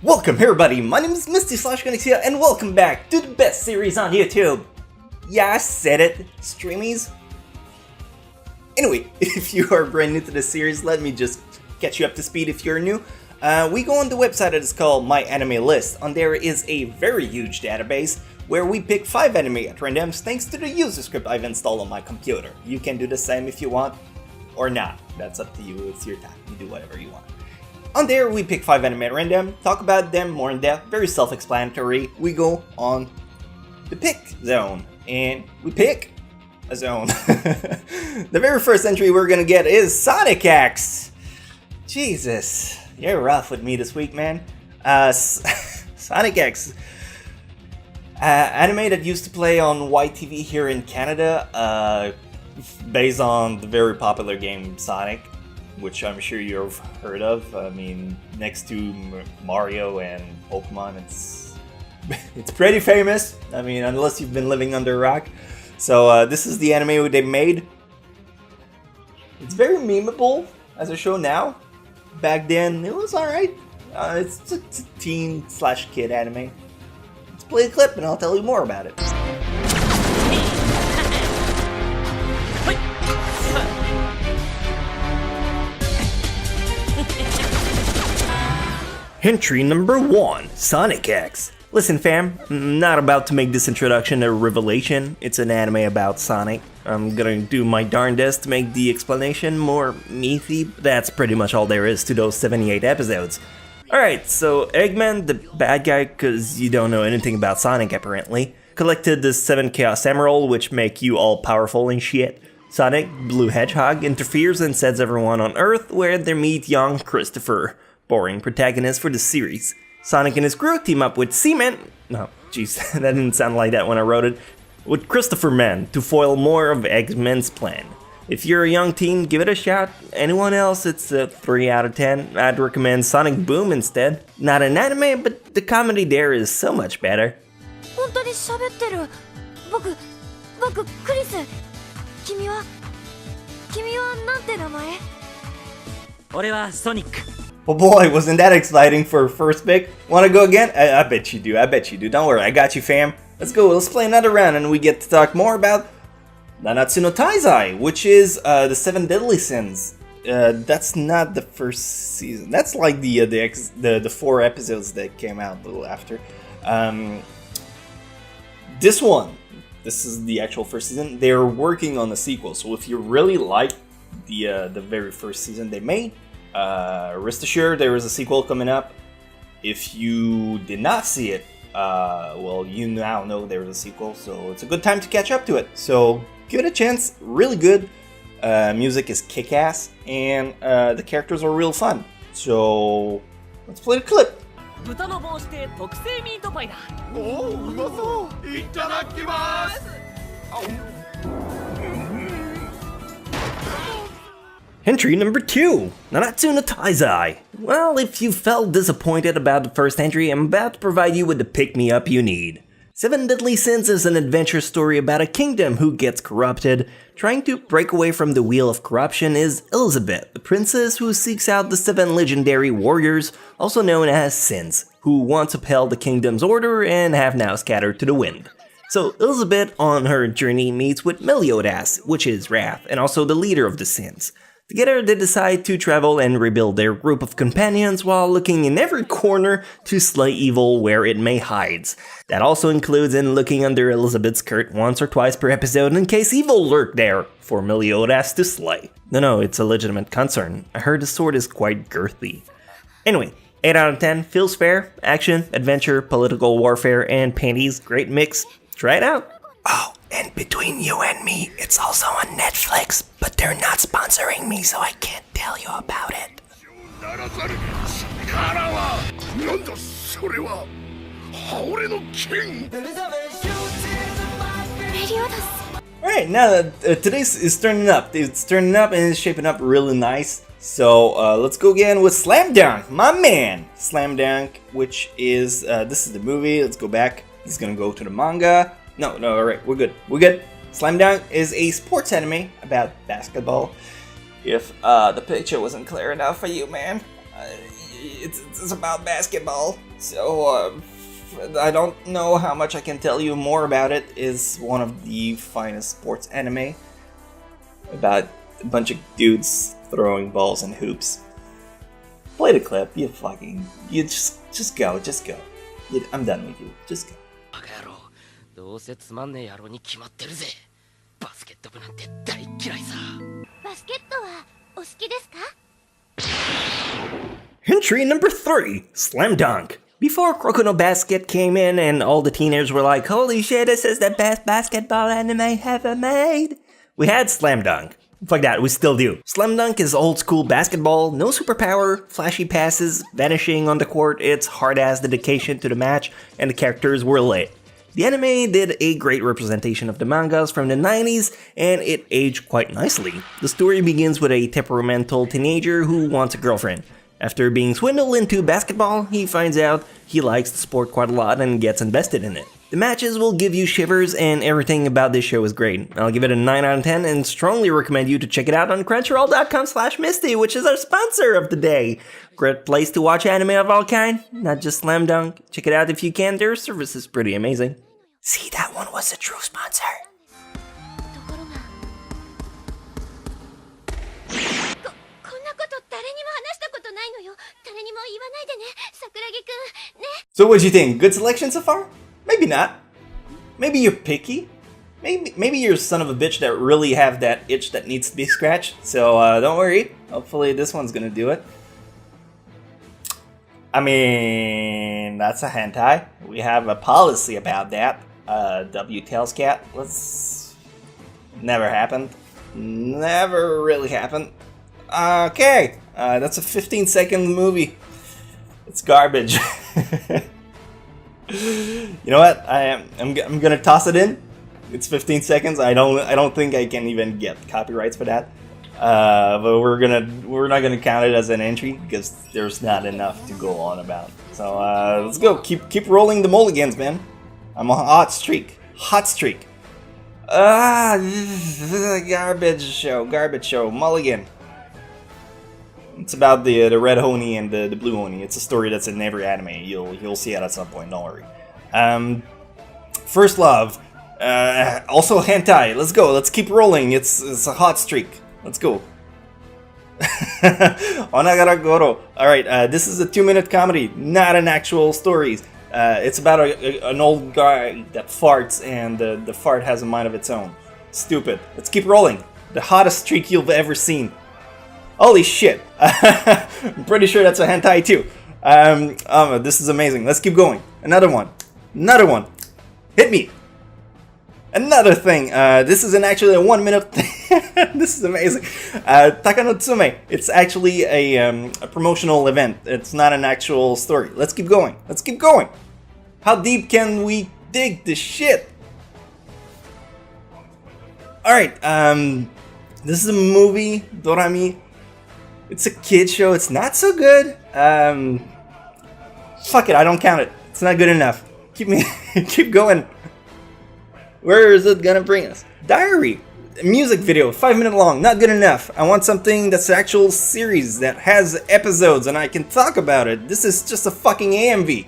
Welcome everybody, my name is Misty/Konnichiwa and welcome back to the best series on YouTube. Yeah, I said it, streamies. Anyway, if you are brand new to this series, let me just catch you up to speed if you're new. We go on the website that is called My Anime List. On there is a very huge database where we pick 5 anime at random thanks to the user script I've installed on my computer. You can do the same if you want, or not. That's up to you, it's your time, you do whatever you want. On there, we pick 5 anime at random, talk about them more in depth, very self-explanatory. We go on the pick zone, and we pick a zone. The very first entry we're gonna get is Sonic X. Jesus, you're rough with me this week, man. Sonic X. Anime that used to play on YTV here in Canada, based on the very popular game Sonic, which I'm sure you've heard of. I mean, next to Mario and Pokemon, it's pretty famous. I mean, unless you've been living under a rock. So this is the anime they made. It's very memeable as a show now. Back then, it was alright. It's a teen/kid anime. Let's play a clip and I'll tell you more about it. Entry number 1, Sonic X. Listen fam, I'm not about to make this introduction a revelation. It's an anime about Sonic. I'm gonna do my darndest to make the explanation more meaty. That's pretty much all there is to those 78 episodes. Alright, so Eggman, the bad guy, cause you don't know anything about Sonic apparently, collected the 7 Chaos Emerald, which make you all powerful and shit. Sonic, Blue Hedgehog, interferes and sends everyone on Earth where they meet young Christopher. Boring protagonist for the series. Sonic and his crew team up with Seaman. No, jeez, that didn't sound like that when I wrote it. With Christopher Man to foil more of Eggman's plan. If you're a young teen, give it a shot. Anyone else, it's a 3 out of 10. I'd recommend Sonic Boom instead. Not an anime, but the comedy there is so much better. Oh boy, wasn't that exciting for a first pick? Wanna go again? I bet you do, Don't worry, I got you fam. Let's go, let's play another round and we get to talk more about Nanatsu no Taizai, which is the 7 Deadly Sins. That's not the first season. That's like the 4 episodes that came out a little after. This is the actual first season. They're working on a sequel, so if you really like the very first season they made, rest assured there is a sequel coming up. If you did not see it, well, you now know there is a sequel, so it's a good time to catch up to it. So give it a chance, really good. Music is kick-ass, and the characters are real fun. So let's play the clip. Entry number 2, Nanatsu no Taizai. Well, if you felt disappointed about the first entry, I'm about to provide you with the pick-me-up you need. 7 Deadly Sins is an adventure story about a kingdom who gets corrupted. Trying to break away from the wheel of corruption is Elizabeth, the princess who seeks out the 7 legendary warriors, also known as Sins, who once upheld the kingdom's order and have now scattered to the wind. So Elizabeth on her journey meets with Meliodas, which is Wrath, and also the leader of the Sins. Together they decide to travel and rebuild their group of companions while looking in every corner to slay evil where it may hide. That also includes in looking under Elizabeth's skirt once or twice per episode in case evil lurk there for Meliodas to slay. No, it's a legitimate concern. I heard the sword is quite girthy. Anyway, 8 out of 10, feels fair, action, adventure, political warfare, and panties, great mix. Try it out. Oh, and between you and me, it's also on Netflix, but they're not sponsoring me, so I can't tell you about it. Alright, now today's is turning up. It's turning up and it's shaping up really nice. So let's go again with Slam Dunk, my man. Slam Dunk, which is, this is the movie. Let's go back. He's gonna go to the manga. No, alright, we're good. Slam Dunk is a sports anime about basketball. If the picture wasn't clear enough for you, man, it's about basketball. So, I don't know how much I can tell you more about it. It's one of the finest sports anime about a bunch of dudes throwing balls and hoops. Play the clip. You just go. I'm done with you. Just go. バカ野郎、どうせつまんねえ野郎に決まってるぜ。バスケット部なんて大嫌いさ。バスケットはお好きですか？ Entry number 3, Slam Dunk. Before Kuroko no Basket came in and all the teenagers were like, holy shit, this is the best basketball anime ever made, we had Slam Dunk. Fuck that, we still do. Slam Dunk is old school basketball, no superpower, flashy passes, vanishing on the court, it's hard-ass dedication to the match, and the characters were lit. The anime did a great representation of the mangas from the 90s, and it aged quite nicely. The story begins with a temperamental teenager who wants a girlfriend. After being swindled into basketball, he finds out he likes the sport quite a lot and gets invested in it. The matches will give you shivers, and everything about this show is great. I'll give it a 9 out of 10 and strongly recommend you to check it out on crunchyroll.com/Misty, which is our sponsor of the day. Great place to watch anime of all kind, not just Slam Dunk. Check it out if you can, their service is pretty amazing. See, that one was a true sponsor. こんなこと誰にも話したことないのよ。誰にも言わないでね、桜木くん。ね。 So what'd you think? Good selection so far? Maybe not. Maybe you're picky. Maybe you're a son of a bitch that really have that itch that needs to be scratched. So don't worry. Hopefully this one's gonna do it. I mean, that's a hentai. We have a policy about that. W Tails Cat. Let's... Never happened. Never really happened. Okay. That's a 15-second movie. It's garbage. You know what? I'm gonna toss it in. It's 15 seconds. I don't think I can even get copyrights for that. But we're not gonna count it as an entry because there's not enough to go on about. So let's go. Keep rolling the mulligans, man. I'm on a hot streak. Hot streak. Garbage show. Mulligan. It's about the red Oni and the blue Oni. It's a story that's in every anime. You'll see it at some point. Don't worry. First Love. Also hentai. Let's go. Let's keep rolling. It's a hot streak. Let's go. Onagara Goro. Alright, this is a 2-minute comedy, not an actual story. It's about an old guy that farts, and the fart has a mind of its own. Stupid. Let's keep rolling. The hottest streak you've ever seen. Holy shit. I'm pretty sure that's a hentai too. This is amazing. Let's keep going. Another one. Hit me. Another thing. This isn't actually a 1-minute thing. This is amazing. Takanotsume. It's actually a promotional event. It's not an actual story. Let's keep going. How deep can we dig this shit? Alright, this is a movie, Dorami. It's a kid show. It's not so good. Fuck it, I don't count it. It's not good enough. Keep going. Where is it gonna bring us? Diary. A music video, 5-minute long, not good enough. I want something that's an actual series that has episodes and I can talk about it. This is just a fucking AMV.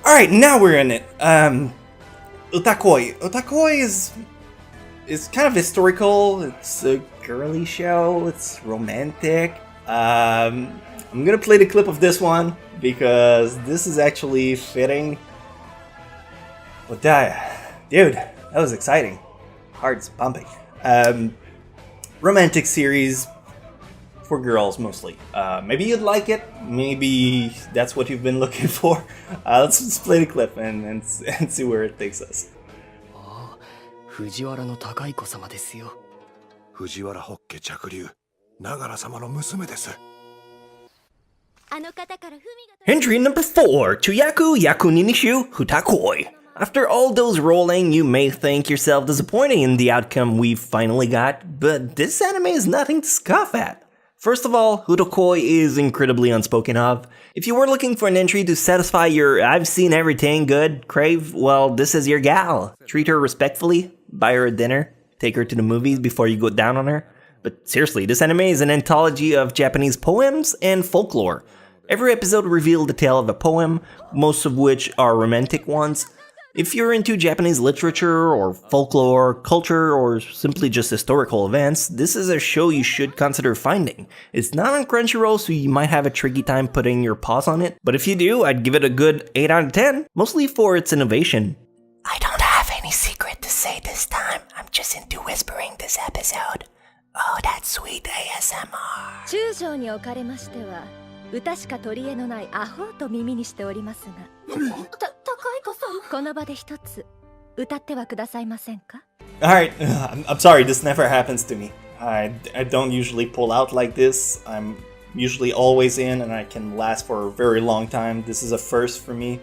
Alright, now we're in it. Otakoi. Otakoi is kind of historical. It's a girly show. It's romantic. I'm gonna play the clip of this one because this is actually fitting. Otaya. Dude, that was exciting. Heart's pumping. Romantic series for girls mostly. Maybe you'd like it. Maybe that's what you've been looking for. Let's play the clip and see where it takes us. 藤原の高い子様ですよ。藤原ホッケ着流、長良様の娘です。あの方から文が Entry number 4, Chuyaku Yakuninishu Hutakoi. After all those rolling, you may think yourself disappointed in the outcome we finally got, but this anime is nothing to scoff at. First of all, Hutokoi is incredibly unspoken of. If you were looking for an entry to satisfy your I've seen everything good crave, well, this is your gal. Treat her respectfully, buy her a dinner, take her to the movies before you go down on her. But seriously, this anime is an anthology of Japanese poems and folklore. Every episode revealed the tale of a poem, most of which are romantic ones. If you're into Japanese literature or folklore, culture, or simply just historical events, this is a show you should consider finding. It's not on Crunchyroll, so you might have a tricky time putting your paws on it, but if you do, I'd give it a good 8 out of 10, mostly for its innovation. I don't have any secret to say this time. I'm just into whispering this episode. Oh, that's sweet ASMR. 中将におかれましては歌しか取り柄のないアホと耳にしておりますが高い子さんこの場で一つ歌ってはくださいませんか Alright, I'm sorry, this never happens to me. I don't usually pull out like this. I'm usually always in and I can last for a very long time. This is a first for me.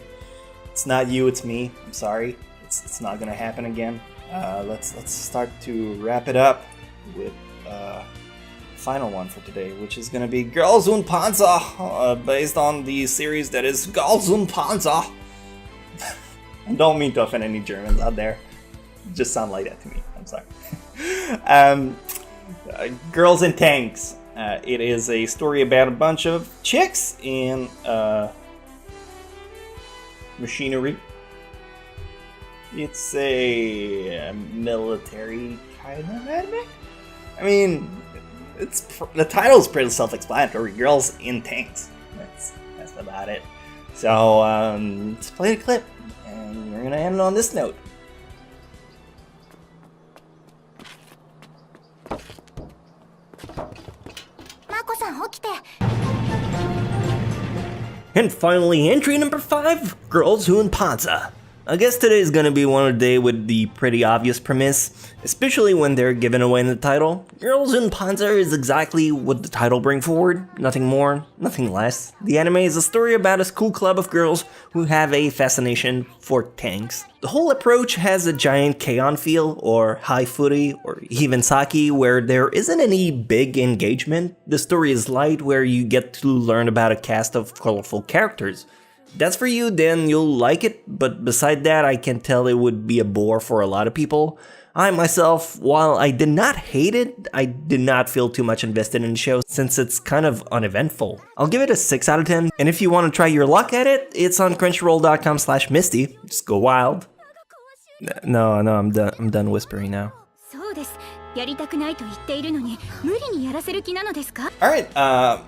It's not you, it's me. I'm sorry. It's not gonna happen again. Let's start to wrap it up with final one for today, which is gonna be Who Ponza, based on the series that is Who Ponza. I don't mean to offend any Germans out there. It just sound like that to me. I'm sorry. Girls in Tanks. It is a story about a bunch of chicks in machinery. It's a military kind of anime. I mean, the title is pretty self-explanatory. Girls in tanks. That's about it. So let's play the clip, and we're gonna end on this note. And finally, entry number 5, Who Ponza. I guess today is gonna be one of the day with the pretty obvious premise, especially when they're given away in the title. Who Ponza is exactly what the title brings forward, nothing more, nothing less. The anime is a story about a school club of girls who have a fascination for tanks. The whole approach has a giant K-On! Feel, or high footy, or even sake, where there isn't any big engagement. The story is light, where you get to learn about a cast of colorful characters. That's for you, then you'll like it, but beside that, I can tell it would be a bore for a lot of people. I myself, while I did not hate it, I did not feel too much invested in the show since it's kind of uneventful. I'll give it a 6 out of 10, and if you want to try your luck at it, it's on crunchyroll.com/misty. Just go wild. No, I'm done whispering now. そうですやりたくないと言っているのに無理にやらせる気なのですか Alright, I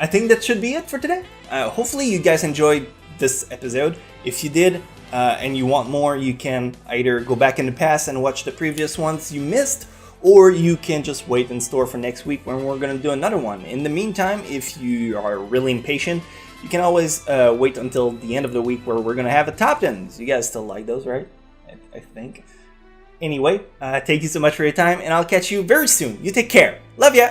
think that should be it for today. Hopefully you guys enjoyed this episode. If you did, and you want more, you can either go back in the past and watch the previous ones you missed, or you can just wait in store for next week when we're going to do another one. In the meantime, if you are really impatient, you can always wait until the end of the week where we're going to have a top 10s. You guys still like those, right? I think. Anyway, thank you so much for your time, and I'll catch you very soon. You take care. Love ya!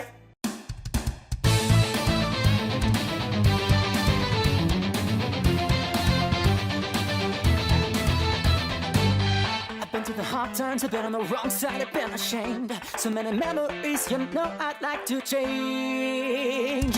I've been through the hard times, I've been on the wrong side, I've been ashamed. So many memories, you know I'd like to change.